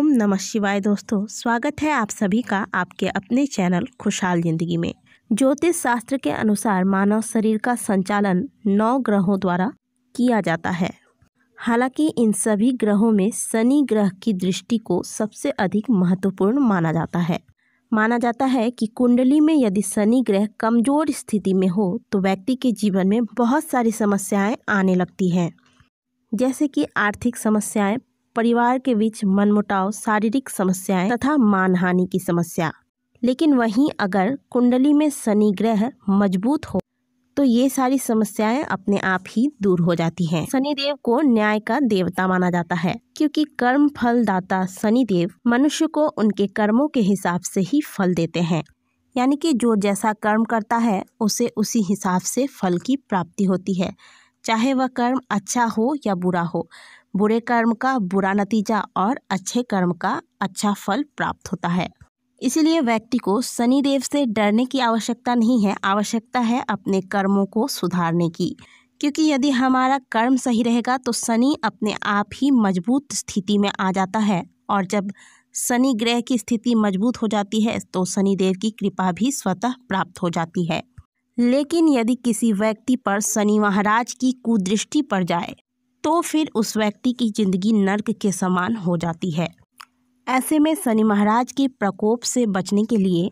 ओम नमः शिवाय। दोस्तों, स्वागत है आप सभी का आपके अपने चैनल खुशहाल जिंदगी में। ज्योतिष शास्त्र के अनुसार मानव शरीर का संचालन 9 ग्रहों द्वारा किया जाता है। हालांकि इन सभी ग्रहों में शनि ग्रह की दृष्टि को सबसे अधिक महत्वपूर्ण माना जाता है। माना जाता है कि कुंडली में यदि शनि ग्रह कमजोर स्थिति में हो तो व्यक्ति के जीवन में बहुत सारी समस्याएं आने लगती हैं, जैसे कि आर्थिक समस्याएं, परिवार के बीच मनमुटाव, शारीरिक समस्याएं तथा मानहानि की समस्या। लेकिन वहीं अगर कुंडली में शनि ग्रह मजबूत हो तो ये सारी समस्याएं अपने आप ही दूर हो जाती हैं। शनि देव को न्याय का देवता माना जाता है, क्योंकि कर्म फल दाता शनि देव मनुष्य को उनके कर्मों के हिसाब से ही फल देते हैं। यानी कि जो जैसा कर्म करता है उसे उसी हिसाब से फल की प्राप्ति होती है, चाहे वह कर्म अच्छा हो या बुरा हो। बुरे कर्म का बुरा नतीजा और अच्छे कर्म का अच्छा फल प्राप्त होता है। इसीलिए व्यक्ति को शनि देव से डरने की आवश्यकता नहीं है, आवश्यकता है अपने कर्मों को सुधारने की। क्योंकि यदि हमारा कर्म सही रहेगा तो शनि अपने आप ही मजबूत स्थिति में आ जाता है, और जब शनि ग्रह की स्थिति मजबूत हो जाती है तो शनि देव की कृपा भी स्वतः प्राप्त हो जाती है। लेकिन यदि किसी व्यक्ति पर शनि महाराज की कुदृष्टि पड़ जाए तो फिर उस व्यक्ति की जिंदगी नर्क के समान हो जाती है। ऐसे में शनि महाराज के प्रकोप से बचने के लिए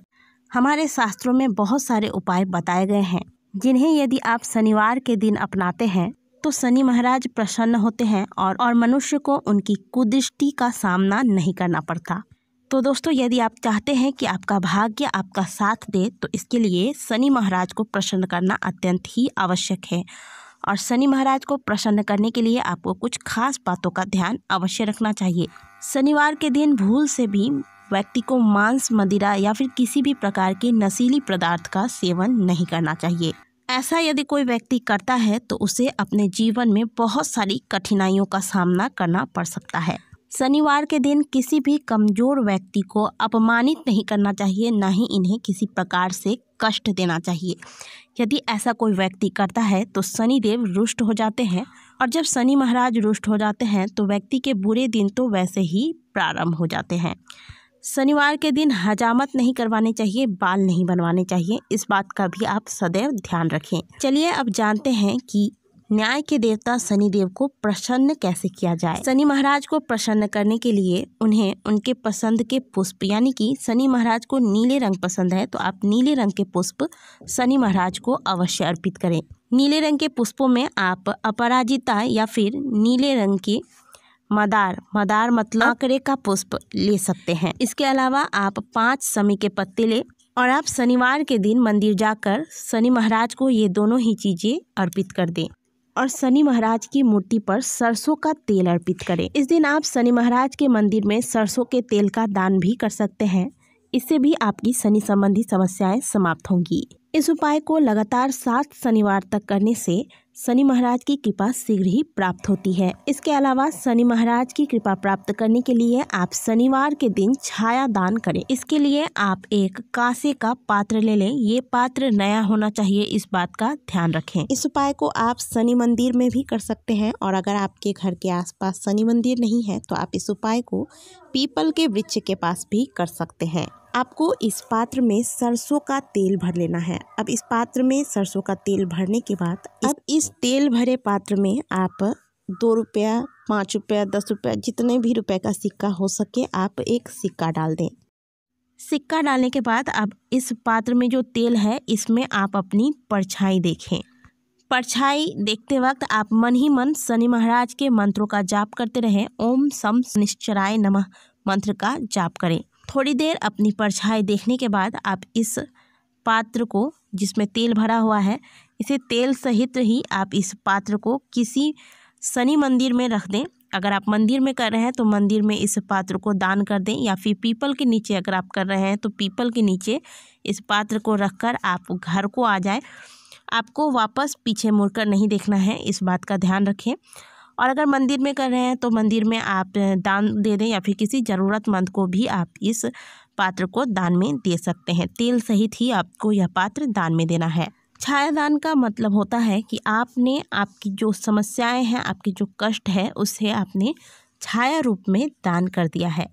हमारे शास्त्रों में बहुत सारे उपाय बताए गए हैं, जिन्हें यदि आप शनिवार के दिन अपनाते हैं तो शनि महाराज प्रसन्न होते हैं और मनुष्य को उनकी कुदृष्टि का सामना नहीं करना पड़ता। तो दोस्तों, यदि आप चाहते हैं कि आपका भाग्य आपका साथ दे तो इसके लिए शनि महाराज को प्रसन्न करना अत्यंत ही आवश्यक है। और शनि महाराज को प्रसन्न करने के लिए आपको कुछ खास बातों का ध्यान अवश्य रखना चाहिए। शनिवार के दिन भूल से भी व्यक्ति को मांस, मदिरा या फिर किसी भी प्रकार के नशीली पदार्थ का सेवन नहीं करना चाहिए। ऐसा यदि कोई व्यक्ति करता है तो उसे अपने जीवन में बहुत सारी कठिनाइयों का सामना करना पड़ सकता है। शनिवार के दिन किसी भी कमजोर व्यक्ति को अपमानित नहीं करना चाहिए, ना ही इन्हें किसी प्रकार से कष्ट देना चाहिए। यदि ऐसा कोई व्यक्ति करता है तो शनि देव रुष्ट हो जाते हैं, और जब शनि महाराज रुष्ट हो जाते हैं तो व्यक्ति के बुरे दिन तो वैसे ही प्रारंभ हो जाते हैं। शनिवार के दिन हजामत नहीं करवाने चाहिए, बाल नहीं बनवाने चाहिए, इस बात का भी आप सदैव ध्यान रखें। चलिए अब जानते हैं कि न्याय के देवता शनि देव को प्रसन्न कैसे किया जाए। शनि महाराज को प्रसन्न करने के लिए उन्हें उनके पसंद के पुष्प, यानी कि शनि महाराज को नीले रंग पसंद है तो आप नीले रंग के पुष्प शनि महाराज को अवश्य अर्पित करें। नीले रंग के पुष्पों में आप अपराजिता या फिर नीले रंग के मदार मतलब आंकड़े का पुष्प ले सकते हैं। इसके अलावा आप 5 समी के पत्ते ले और आप शनिवार के दिन मंदिर जाकर शनि महाराज को ये दोनों ही चीजें अर्पित कर दें, और शनि महाराज की मूर्ति पर सरसों का तेल अर्पित करें। इस दिन आप शनि महाराज के मंदिर में सरसों के तेल का दान भी कर सकते हैं। इससे भी आपकी शनि संबंधी समस्याएं समाप्त होंगी। इस उपाय को लगातार 7 शनिवार तक करने से शनि महाराज की कृपा शीघ्र ही प्राप्त होती है। इसके अलावा शनि महाराज की कृपा प्राप्त करने के लिए आप शनिवार के दिन छाया दान करें। इसके लिए आप एक कांसे का पात्र ले लें। ये पात्र नया होना चाहिए, इस बात का ध्यान रखें। इस उपाय को आप शनि मंदिर में भी कर सकते हैं, और अगर आपके घर के आसपास शनि मंदिर नहीं है तो आप इस उपाय को पीपल के वृक्ष के पास भी कर सकते हैं। आपको इस पात्र में सरसों का तेल भर लेना है। अब इस पात्र में सरसों का तेल भरने के बाद अब इस तेल भरे पात्र में आप 2 रुपया, 5 रुपया, 10 रुपया, जितने भी रुपए का सिक्का हो सके आप एक सिक्का डाल दें। सिक्का डालने के बाद अब इस पात्र में जो तेल है इसमें आप अपनी परछाई देखें। परछाई देखते वक्त आप मन ही मन शनि महाराज के मंत्रों का जाप करते रहें। ओम सम निश्चराय नमः मंत्र का जाप करें। थोड़ी देर अपनी परछाई देखने के बाद आप इस पात्र को, जिसमें तेल भरा हुआ है, इसे तेल सहित ही आप इस पात्र को किसी शनि मंदिर में रख दें। अगर आप मंदिर में कर रहे हैं तो मंदिर में इस पात्र को दान कर दें, या फिर पीपल के नीचे अगर आप कर रहे हैं तो पीपल के नीचे इस पात्र को रखकर आप घर को आ जाएं। आपको वापस पीछे मुड़कर नहीं देखना है, इस बात का ध्यान रखें। और अगर मंदिर में कर रहे हैं तो मंदिर में आप दान दे दें, या फिर किसी ज़रूरतमंद को भी आप इस पात्र को दान में दे सकते हैं। तेल सहित ही आपको यह पात्र दान में देना है। छाया दान का मतलब होता है कि आपने आपकी जो समस्याएं हैं, आपके जो कष्ट है, उसे आपने छाया रूप में दान कर दिया है।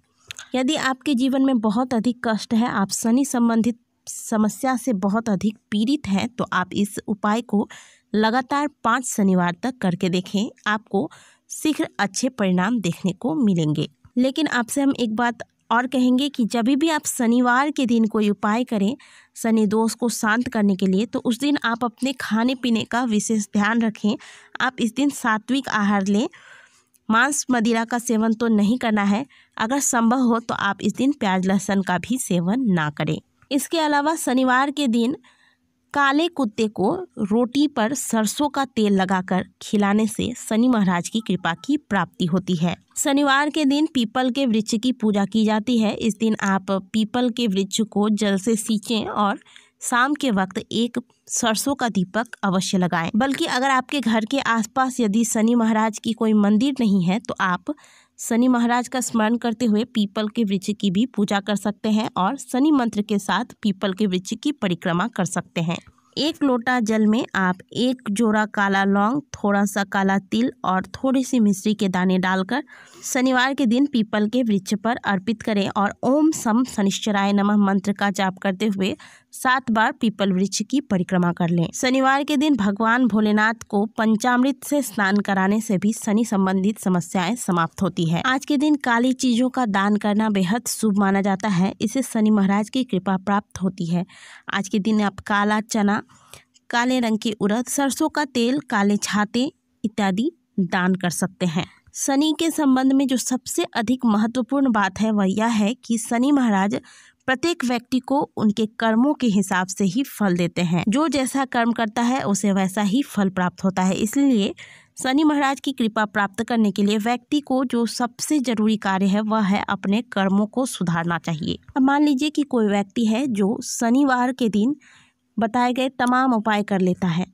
यदि आपके जीवन में बहुत अधिक कष्ट है, आप शनि संबंधित समस्या से बहुत अधिक पीड़ित हैं, तो आप इस उपाय को लगातार 5 शनिवार तक करके देखें। आपको शीघ्र अच्छे परिणाम देखने को मिलेंगे। लेकिन आपसे हम एक बात और कहेंगे कि जब भी आप शनिवार के दिन कोई उपाय करें शनि दोष को शांत करने के लिए, तो उस दिन आप अपने खाने पीने का विशेष ध्यान रखें। आप इस दिन सात्विक आहार लें। मांस मदिरा का सेवन तो नहीं करना है। अगर संभव हो तो आप इस दिन प्याज लहसुन का भी सेवन ना करें। इसके अलावा शनिवार के दिन काले कुत्ते को रोटी पर सरसों का तेल लगाकर खिलाने से शनि महाराज की कृपा की प्राप्ति होती है। शनिवार के दिन पीपल के वृक्ष की पूजा की जाती है। इस दिन आप पीपल के वृक्ष को जल से सींचें और शाम के वक्त एक सरसों का दीपक अवश्य लगाएं। बल्कि अगर आपके घर के आसपास यदि शनि महाराज की कोई मंदिर नहीं है, तो आप शनि महाराज का स्मरण करते हुए पीपल के वृक्ष की भी पूजा कर सकते हैं और शनि मंत्र के साथ पीपल के वृक्ष की परिक्रमा कर सकते हैं। 1 लोटा जल में आप 1 जोड़ा काला लौंग, थोड़ा सा काला तिल और थोड़ी सी मिश्री के दाने डालकर शनिवार के दिन पीपल के वृक्ष पर अर्पित करें और ओम सम शनिश्चराय नमः मंत्र का जाप करते हुए 7 बार पीपल वृक्ष की परिक्रमा कर लें। शनिवार के दिन भगवान भोलेनाथ को पंचामृत से स्नान कराने से भी शनि संबंधित समस्याएं समाप्त होती है। आज के दिन काली चीजों का दान करना बेहद शुभ माना जाता है। इससे शनि महाराज की कृपा प्राप्त होती है। आज के दिन आप काला चना, काले रंग के उड़द, सरसों का तेल, काले छाते इत्यादि दान कर सकते हैं। शनि के संबंध में जो सबसे अधिक महत्वपूर्ण बात है वह यह है कि शनि महाराज प्रत्येक व्यक्ति को उनके कर्मों के हिसाब से ही फल देते हैं। जो जैसा कर्म करता है उसे वैसा ही फल प्राप्त होता है। इसलिए शनि महाराज की कृपा प्राप्त करने के लिए व्यक्ति को जो सबसे जरूरी कार्य है वह है अपने कर्मों को सुधारना चाहिए। अब मान लीजिए कि कोई व्यक्ति है जो शनिवार के दिन बताए गए तमाम उपाय कर लेता है।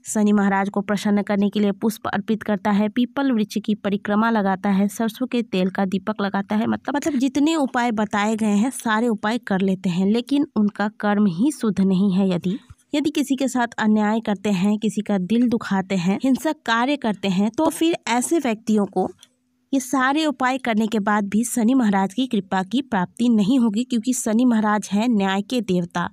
शनि महाराज को प्रसन्न करने के लिए पुष्प अर्पित करता है, पीपल वृक्ष की परिक्रमा लगाता है, सरसों के तेल का दीपक लगाता है, मतलब जितने उपाय बताए गए हैं सारे उपाय कर लेते हैं, लेकिन उनका कर्म ही शुद्ध नहीं है। यदि किसी के साथ अन्याय करते हैं, किसी का दिल दुखाते हैं, हिंसक कार्य करते हैं, तो फिर ऐसे व्यक्तियों को ये सारे उपाय करने के बाद भी शनि महाराज की कृपा की प्राप्ति नहीं होगी, क्योंकि शनि महाराज है न्याय के देवता।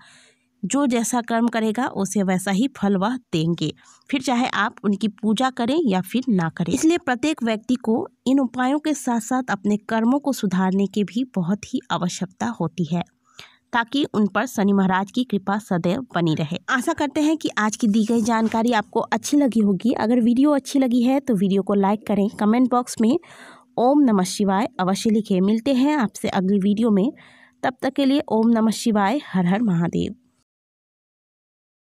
जो जैसा कर्म करेगा उसे वैसा ही फल वह देंगे, फिर चाहे आप उनकी पूजा करें या फिर ना करें। इसलिए प्रत्येक व्यक्ति को इन उपायों के साथ साथ अपने कर्मों को सुधारने की भी बहुत ही आवश्यकता होती है, ताकि उन पर शनि महाराज की कृपा सदैव बनी रहे। आशा करते हैं कि आज की दी गई जानकारी आपको अच्छी लगी होगी। अगर वीडियो अच्छी लगी है तो वीडियो को लाइक करें, कमेंट बॉक्स में ओम नमः शिवाय अवश्य लिखें। मिलते हैं आपसे अगली वीडियो में, तब तक के लिए ओम नमः शिवाय, हर हर महादेव।